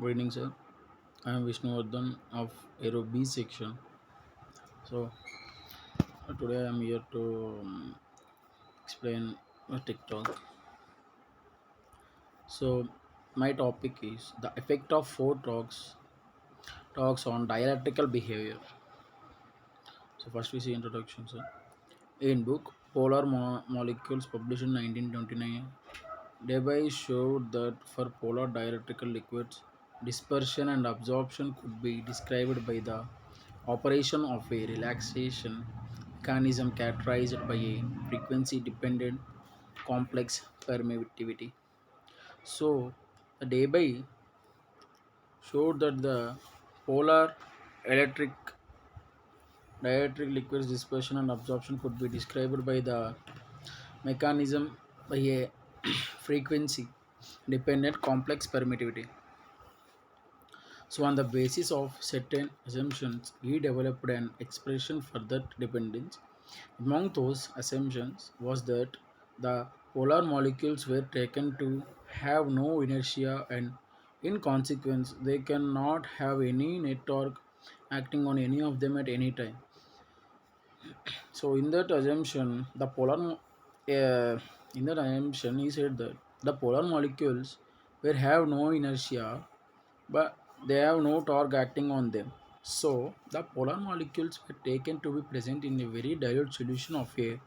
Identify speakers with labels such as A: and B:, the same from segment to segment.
A: Good evening, sir. I am Vishnuvardhan of Aero B section. So today I am here to explain TikTok. So my topic is the effect of four talks on dialectical behavior. So first we see introduction, sir. In book Polar Molecules published in 1929, Debye showed that for polar dialectical liquids, dispersion and absorption could be described by the operation of a relaxation mechanism characterized by a frequency dependent complex permittivity. So, the Debye showed that the polar electric dielectric liquids dispersion and absorption could be described by the mechanism by a frequency dependent complex permittivity. So, on the basis of certain assumptions, he developed an expression for that dependence. Among those assumptions was that the polar molecules were taken to have no inertia and in consequence they cannot have any net torque acting on any of them at any time. So in that assumption, in that assumption, he said that the polar molecules will have no inertia, but they have no torque acting on them. So the polar molecules were taken to be present in a very dilute solution of a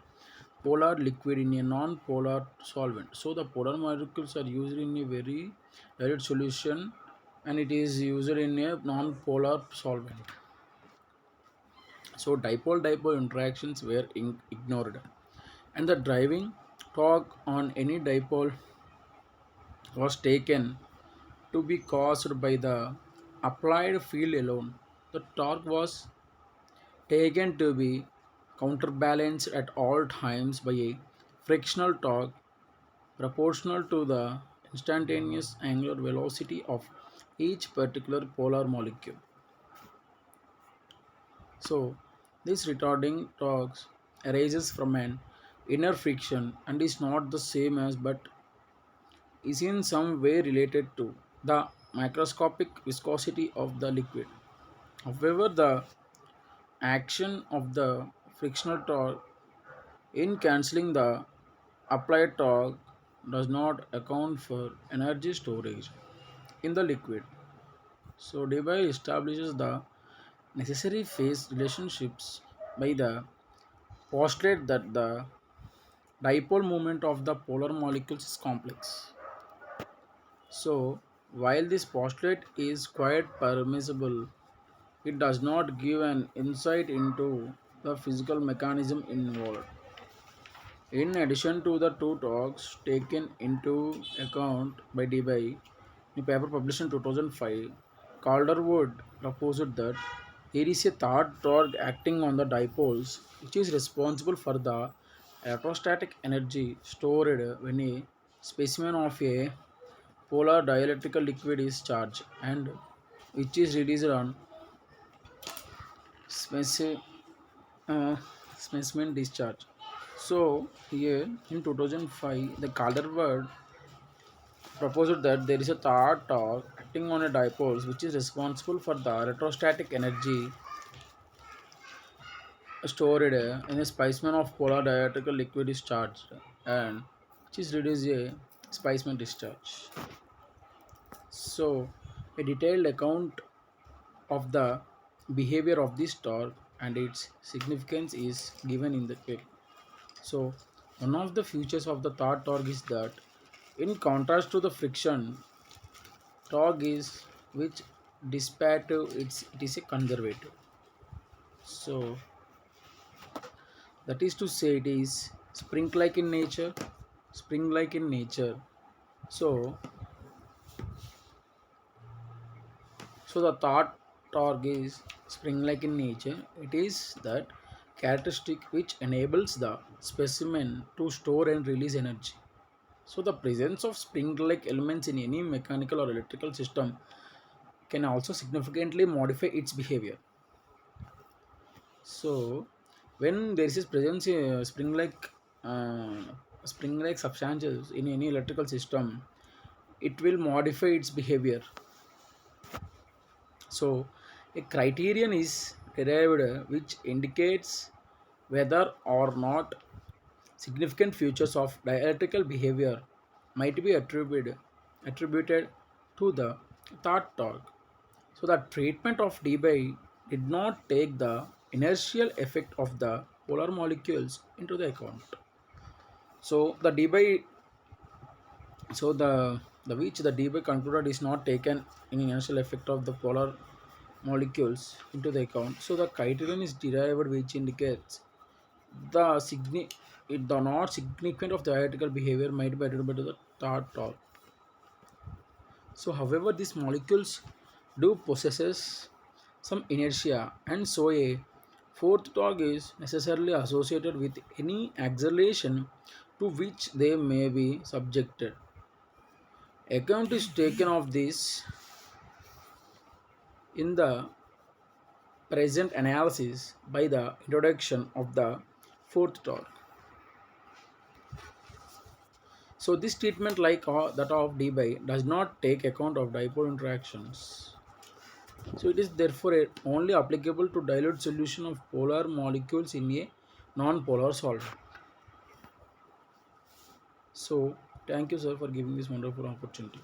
A: polar liquid in a non-polar solvent. So the polar molecules are used in a very dilute solution, and it is used in a non-polar solvent. So dipole-dipole interactions were ignored, and the driving torque on any dipole was taken to be caused by the applied field alone. The torque was taken to be counterbalanced at all times by a frictional torque proportional to the instantaneous angular velocity of each particular polar molecule. So, this retarding torque arises from an inner friction and is not the same as but is in some way related to the microscopic viscosity of the liquid. However, the action of the frictional torque in cancelling the applied torque does not account for energy storage in the liquid. So, Debye establishes the necessary phase relationships by the postulate that the dipole moment of the polar molecules is complex. So, while this postulate is quite permissible, it does not give an insight into the physical mechanism involved. In addition to the two talks taken into account by Debye in a paper published in 2005, Calderwood proposed that there is a third torque acting on the dipoles which is responsible for the electrostatic energy stored when a specimen of a polar dielectrical liquid is charged and which is released on speci- uh, specimen discharge. So here in 2005, the Calderwood proposed that there is a third torque acting on a dipoles which is responsible for the electrostatic energy stored in a specimen of polar dielectrical liquid is charged and which is reduced a specimen discharge. So a detailed account of the behavior of this torque and its significance is given in the paper. So one of the features of the third torque is that in contrast to the friction, torque is which dissipative it is a conservative. So that is to say it is spring like in nature, spring like in nature. So the thought torque is spring like in nature. It is that characteristic which enables the specimen to store and release energy. So the presence of spring like elements in any mechanical or electrical system can also significantly modify its behavior. So when there is a presence uh, spring like substances in any electrical system, it will modify its behavior. So a criterion is derived which indicates whether or not significant features of dialectical behavior might be attributed to the thought talk. So the treatment of Debye did not take the inertial effect of the polar molecules into the account. So the Debye, so the which the Debye concluded is not taken in inertial effect of the polar molecules into the account. So the criterion is derived which indicates the the not significant of the theoretical behavior might be attributed to the thought talk. So, however, these molecules do possesses some inertia, and so a fourth torque is necessarily associated with any acceleration to which they may be subjected. Account is taken of this in the present analysis by the introduction of the fourth torque. So this treatment, like that of Debye, does not take account of dipole interactions. So it is therefore only applicable to dilute solution of polar molecules in a non-polar solvent. So thank you, sir, for giving this wonderful opportunity.